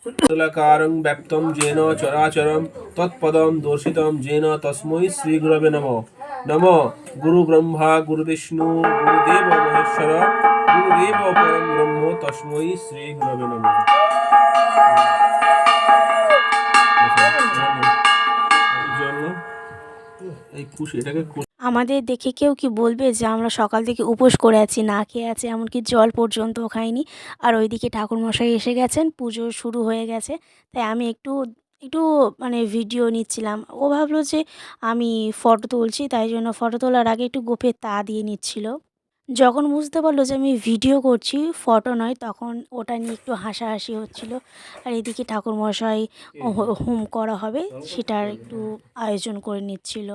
तुलाकारं व्याप्तं येन चराचरं तत्पदं दर्शितं येन तस्मै श्रीगुरवे नमः। नमो गुरुब्रह्मा गुरुविष्णु गुरुदेव महेश्वर गुरुदेव परं ब्रह्म तस्मै श्रीगुरवे नमः। আমাদের দেখে কেউ কি বলবে যে আমরা সকাল থেকে উপোস করে আছি, না খেয়ে আছি, এমনকি জল পর্যন্তও খাইনি। আর ওইদিকে ঠাকুরমশাই এসে গেছেন, পুজো শুরু হয়ে গেছে। তাই আমি একটু একটু মানে ভিডিও নিচ্ছিলাম। ও ভাবলো যে আমি ফটো তুলছি, তাই জন্য ফটো তোলার আগে একটু গোঁফে তা দিয়ে নিচ্ছিল। যখন বুঝতে পারলো যে আমি ভিডিও করছি, ফটো নয়, তখন ওটা নিয়ে একটু হাসাহাসি হচ্ছিল। আর এদিকে ঠাকুরমশাই হোম করা হবে সেটার একটু আয়োজন করে নিচ্ছিল।